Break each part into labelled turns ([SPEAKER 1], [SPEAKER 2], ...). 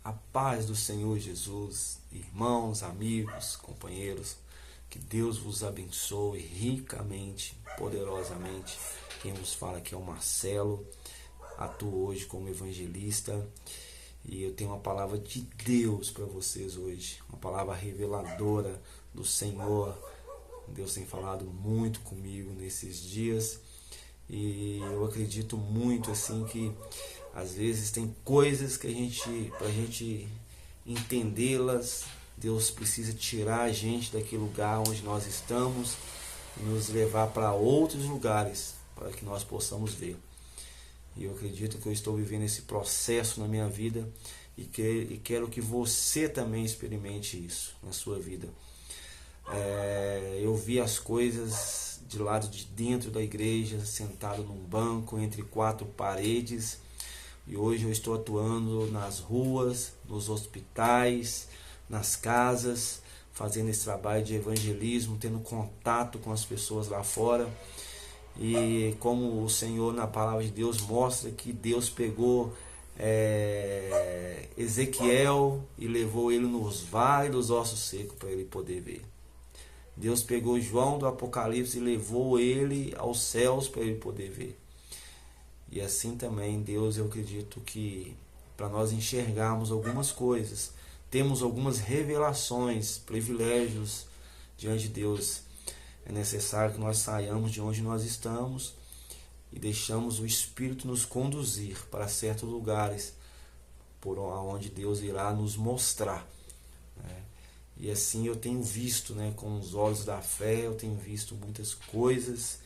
[SPEAKER 1] A paz do Senhor Jesus, irmãos, amigos, companheiros, que Deus vos abençoe ricamente, poderosamente. Quem vos fala aqui é o Marcelo, atuo hoje como evangelista e eu tenho uma palavra de Deus para vocês hoje, uma palavra reveladora do Senhor. Deus tem falado muito comigo nesses dias e eu acredito muito assim que às vezes tem coisas que pra gente entendê-las, Deus precisa tirar a gente daquele lugar onde nós estamos e nos levar para outros lugares para que nós possamos ver. E eu acredito que eu estou vivendo esse processo na minha vida e quero que você também experimente isso na sua vida. Eu vi as coisas de lado de dentro da igreja, sentado num banco entre quatro paredes. E hoje eu estou atuando nas ruas, nos hospitais, nas casas, fazendo esse trabalho de evangelismo, tendo contato com as pessoas lá fora. E como o Senhor na palavra de Deus mostra que Deus pegou Ezequiel e levou ele nos vales dos ossos secos para ele poder ver. Deus pegou João do Apocalipse e levou ele aos céus para ele poder ver. E assim também Deus, eu acredito que para nós enxergarmos algumas coisas, temos algumas revelações, privilégios diante de Deus. É necessário que nós saiamos de onde nós estamos e deixamos o Espírito nos conduzir para certos lugares por onde Deus irá nos mostrar. E assim eu tenho visto, com os olhos da fé, eu tenho visto muitas coisas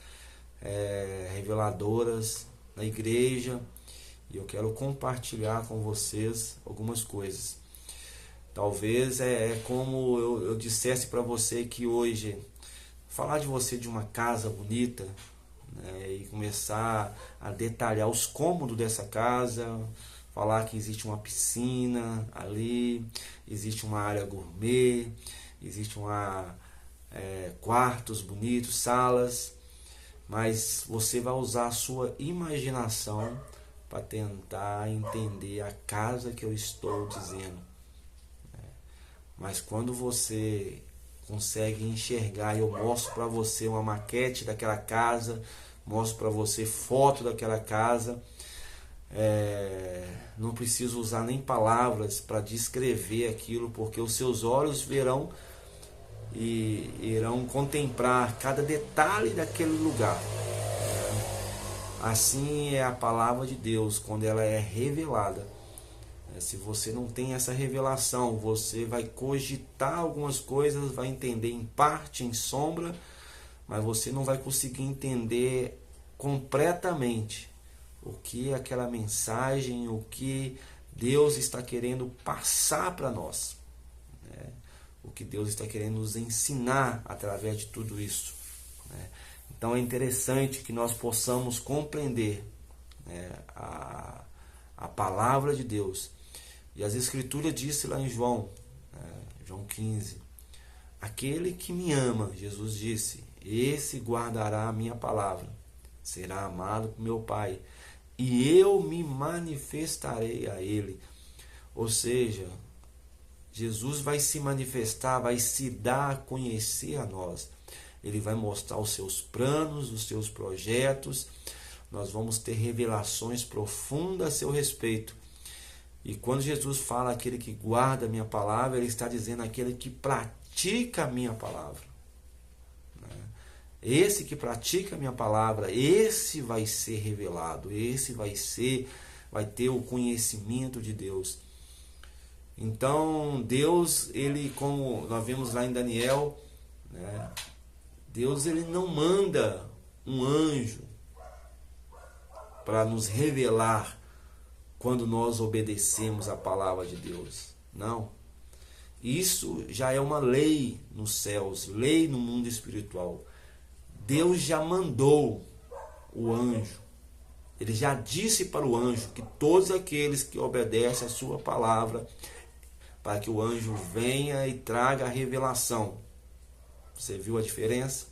[SPEAKER 1] reveladoras na igreja, e eu quero compartilhar com vocês algumas coisas. Talvez como eu dissesse para você que hoje, falar de você de uma casa bonita, e começar a detalhar os cômodos dessa casa, falar que existe uma piscina ali, existe uma área gourmet, existe quartos bonitos, salas, mas você vai usar a sua imaginação para tentar entender a casa que eu estou dizendo. Mas quando você consegue enxergar, eu mostro para você uma maquete daquela casa, mostro para você foto daquela casa, não preciso usar nem palavras para descrever aquilo, porque os seus olhos verão e irão contemplar cada detalhe daquele lugar. Assim é a palavra de Deus quando ela é revelada. Se você não tem essa revelação, você vai cogitar algumas coisas, vai entender em parte, em sombra, mas você não vai conseguir entender completamente o que é aquela mensagem, o que Deus está querendo passar para nós. O que Deus está querendo nos ensinar através de tudo isso. Então é interessante que nós possamos compreender a palavra de Deus. E as Escrituras disse lá em João 15, aquele que me ama, Jesus disse, esse guardará a minha palavra, será amado por meu Pai, e eu me manifestarei a ele. Ou seja, Jesus vai se manifestar, vai se dar a conhecer a nós. Ele vai mostrar os seus planos, os seus projetos. Nós vamos ter revelações profundas a seu respeito. E quando Jesus fala aquele que guarda a minha palavra, ele está dizendo aquele que pratica a minha palavra. Esse que pratica a minha palavra, esse vai ser revelado, esse vai ter o conhecimento de Deus. Então, Deus, ele, como nós vimos lá em Daniel, Deus, ele não manda um anjo para nos revelar quando nós obedecemos a palavra de Deus. Não. Isso já é uma lei nos céus, lei no mundo espiritual. Deus já mandou o anjo. Ele já disse para o anjo que todos aqueles que obedecem a sua palavra, para que o anjo venha e traga a revelação. Você viu a diferença?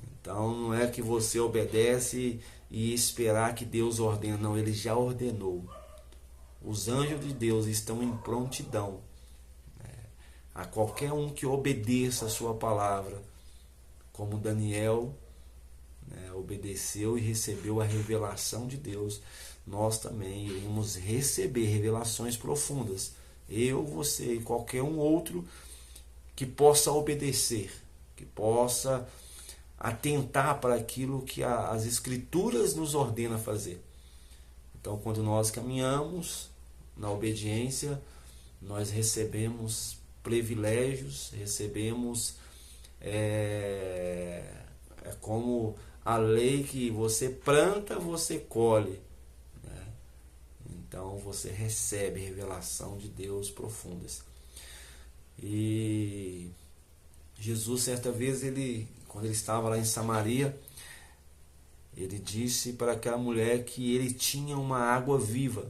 [SPEAKER 1] Então não é que você obedece e esperar que Deus ordene. Não, ele já ordenou. os anjos de Deus estão em prontidão, a qualquer um que obedeça a sua palavra, como Daniel, obedeceu e recebeu a revelação de Deus. Nós também iremos receber revelações profundas. Eu, você e qualquer um outro que possa obedecer, que possa atentar para aquilo que as Escrituras nos ordenam fazer. Então, quando nós caminhamos na obediência, nós recebemos privilégios, recebemos como a lei que você planta, você colhe. Então você recebe revelação de Deus profundas. E Jesus, certa vez, quando ele estava lá em Samaria, ele disse para aquela mulher que ele tinha uma água viva.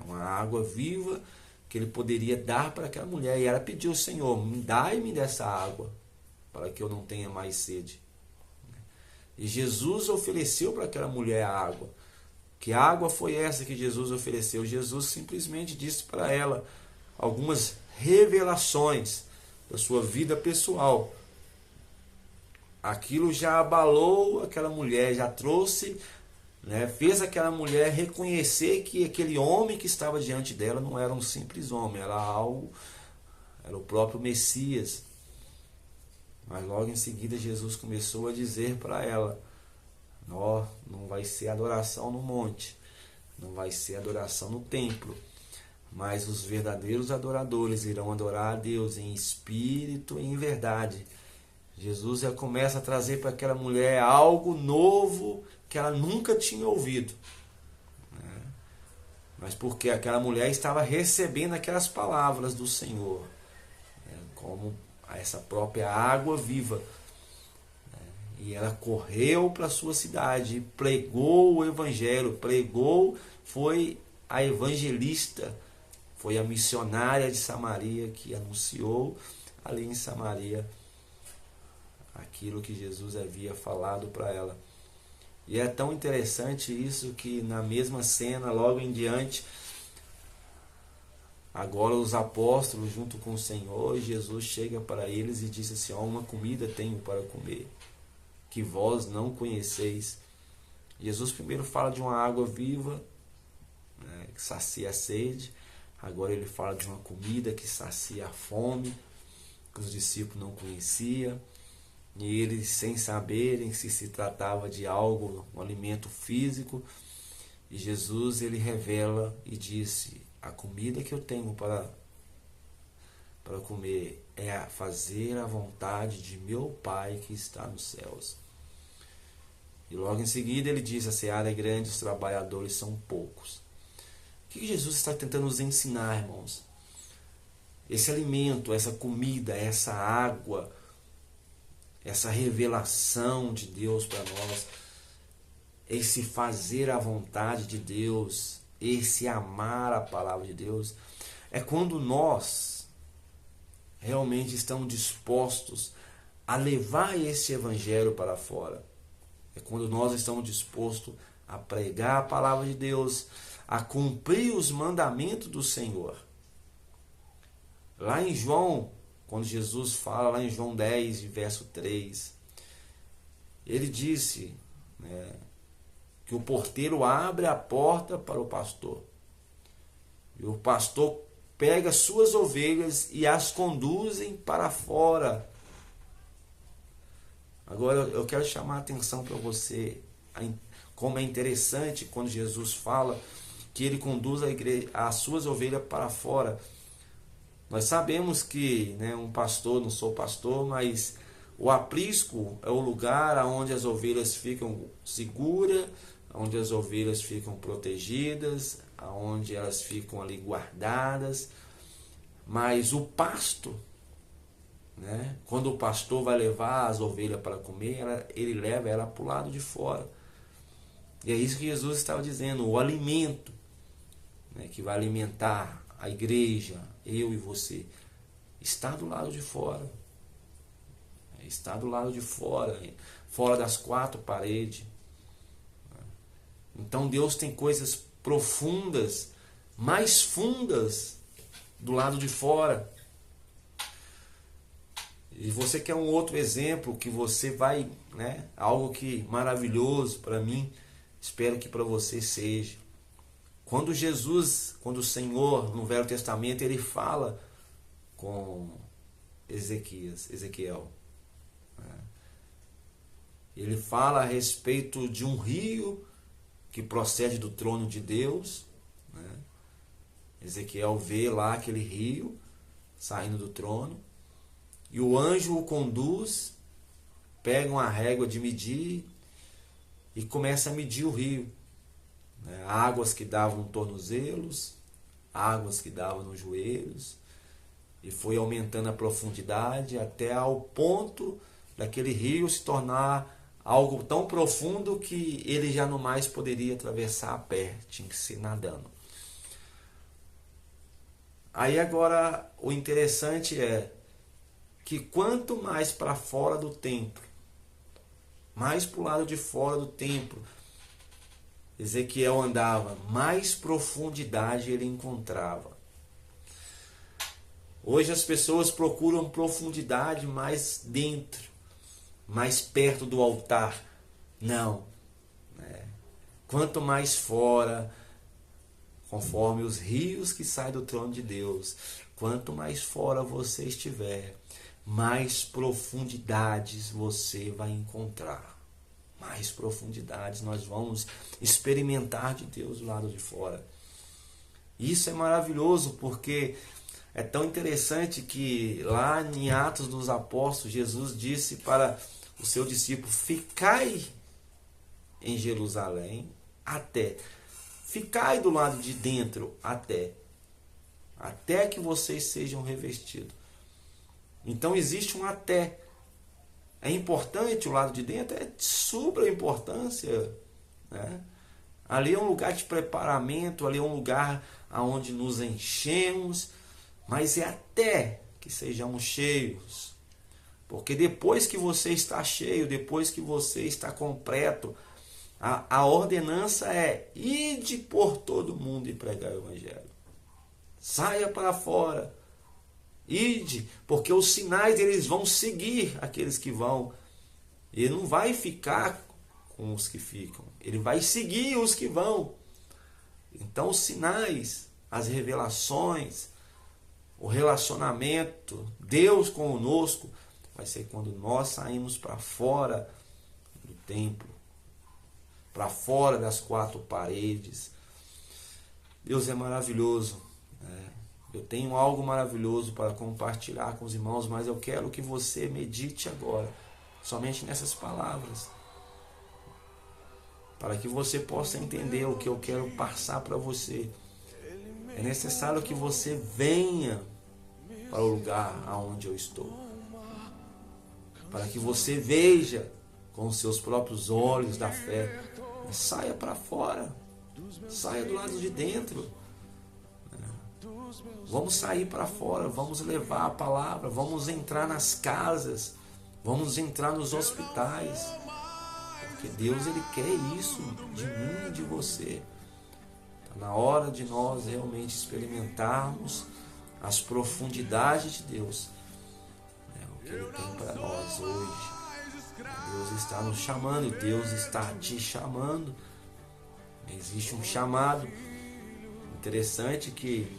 [SPEAKER 1] Uma água viva que ele poderia dar para aquela mulher. E ela pediu ao Senhor: dai-me dessa água, para que eu não tenha mais sede. E Jesus ofereceu para aquela mulher a água. Que água foi essa que Jesus ofereceu? Jesus simplesmente disse para ela algumas revelações da sua vida pessoal. Aquilo já abalou aquela mulher, já trouxe, fez aquela mulher reconhecer que aquele homem que estava diante dela não era um simples homem, era o próprio Messias. Mas logo em seguida Jesus começou a dizer para ela: não vai ser adoração no monte, não vai ser adoração no templo, mas os verdadeiros adoradores irão adorar a Deus em espírito e em verdade. Jesus já começa a trazer para aquela mulher algo novo que ela nunca tinha ouvido. Mas porque aquela mulher estava recebendo aquelas palavras do Senhor, como essa própria água viva. E ela correu para a sua cidade, pregou o evangelho, foi a evangelista, foi a missionária de Samaria que anunciou ali em Samaria aquilo que Jesus havia falado para ela. E é tão interessante isso que na mesma cena, logo em diante, agora os apóstolos junto com o Senhor, Jesus chega para eles e diz assim: uma comida tenho para comer, que vós não conheceis. Jesus primeiro fala de uma água viva, que sacia a sede. Agora ele fala de uma comida que sacia a fome, que os discípulos não conheciam. E eles, sem saberem se tratava de algo, um alimento físico. E Jesus, ele revela e disse: a comida que eu tenho para comer é fazer a vontade de meu Pai que está nos céus. E logo em seguida ele diz: a seara é grande, os trabalhadores são poucos. O que Jesus está tentando nos ensinar, irmãos? Esse alimento, essa comida, essa água, essa revelação de Deus para nós, esse fazer a vontade de Deus, esse amar a palavra de Deus, é quando nós realmente estamos dispostos a levar esse evangelho para fora. É quando nós estamos dispostos a pregar a palavra de Deus, a cumprir os mandamentos do Senhor. Lá em João, quando Jesus fala, lá em João 10, verso 3, ele disse que o porteiro abre a porta para o pastor. E o pastor pega suas ovelhas e as conduzem para fora. Agora eu quero chamar a atenção para você, como é interessante quando Jesus fala que ele conduz as suas ovelhas para fora. Nós sabemos que um pastor, não sou pastor, mas o aprisco é o lugar onde as ovelhas ficam seguras, onde as ovelhas ficam protegidas, onde elas ficam ali guardadas. Mas o pasto, quando o pastor vai levar as ovelhas para comer, ele leva ela para o lado de fora. E é isso que Jesus estava dizendo: o alimento que vai alimentar a igreja, eu e você, está do lado de fora. Está do lado de fora, fora das quatro paredes. Então Deus tem coisas profundas mais fundas do lado de fora. E você quer um outro exemplo que você vai, né? Algo que maravilhoso para mim, espero que para você seja. Quando o Senhor, no Velho Testamento, ele fala com Ezequiel. Ele fala a respeito de um rio que procede do trono de Deus. Ezequiel vê lá aquele rio saindo do trono. E o anjo o conduz, pega uma régua de medir e começa a medir o rio. Águas que davam tornozelos, águas que davam nos joelhos. E foi aumentando a profundidade até ao ponto daquele rio se tornar algo tão profundo que ele já não mais poderia atravessar a pé, tinha que ser nadando. Aí agora o interessante é que quanto mais para fora do templo, mais para o lado de fora do templo, Ezequiel andava, mais profundidade ele encontrava. Hoje as pessoas procuram profundidade mais dentro, mais perto do altar. Não. Quanto mais fora, conforme os rios que saem do trono de Deus, quanto mais fora você estiver, mais profundidades você vai encontrar. Mais profundidades nós vamos experimentar de Deus do lado de fora. Isso é maravilhoso porque é tão interessante que lá em Atos dos Apóstolos, Jesus disse para o seu discípulo: ficai em Jerusalém até. Ficai do lado de dentro até que vocês sejam revestidos. Então existe um até. É importante o lado de dentro, é de supra importância. Ali é um lugar de preparamento, ali é um lugar onde nos enchemos, mas é até que sejamos cheios. Porque depois que você está cheio, depois que você está completo, a ordenança é: ide por todo mundo e pregar o Evangelho. Saia para fora. Ide, porque os sinais eles vão seguir aqueles que vão. Ele não vai ficar com os que ficam. Ele vai seguir os que vão. Então os sinais, as revelações, o relacionamento, Deus conosco, vai ser quando nós saímos para fora do templo, para fora das quatro paredes. Deus é maravilhoso. Eu tenho algo maravilhoso para compartilhar com os irmãos, mas eu quero que você medite agora, somente nessas palavras, para que você possa entender o que eu quero passar para você. É necessário que você venha para o lugar aonde eu estou, para que você veja com os seus próprios olhos da fé. Saia para fora, saia do lado de dentro. Vamos sair para fora, vamos levar a palavra, vamos entrar nas casas, vamos entrar nos hospitais, porque Deus ele quer isso de mim e de você. Está na hora de nós realmente experimentarmos as profundidades de Deus, o que Ele tem para nós hoje. Deus está nos chamando, Deus está te chamando. Existe um chamado. Interessante que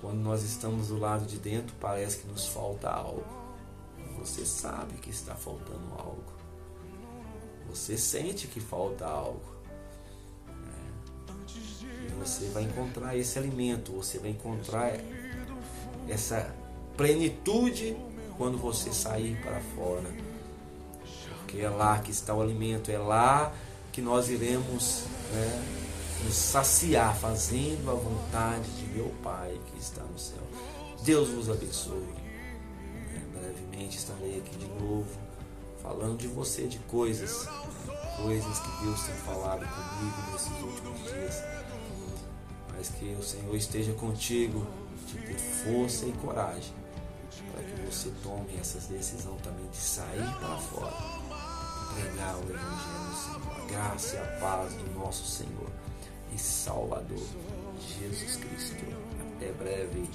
[SPEAKER 1] quando nós estamos do lado de dentro, parece que nos falta algo. Você sabe que está faltando algo. Você sente que falta algo. E você vai encontrar esse alimento, você vai encontrar essa plenitude quando você sair para fora. Porque é lá que está o alimento, é lá que nós iremos nos saciar, fazendo a vontade de meu Pai que está no céu. Deus vos abençoe. Brevemente estarei aqui de novo, falando de você, de coisas que Deus tem falado comigo nesses últimos dias. Mas que o Senhor esteja contigo, te dê força e coragem, para que você tome essa decisão também de sair para fora, pregar o Evangelho do Senhor. A graça e a paz do nosso Senhor e Salvador Jesus breve.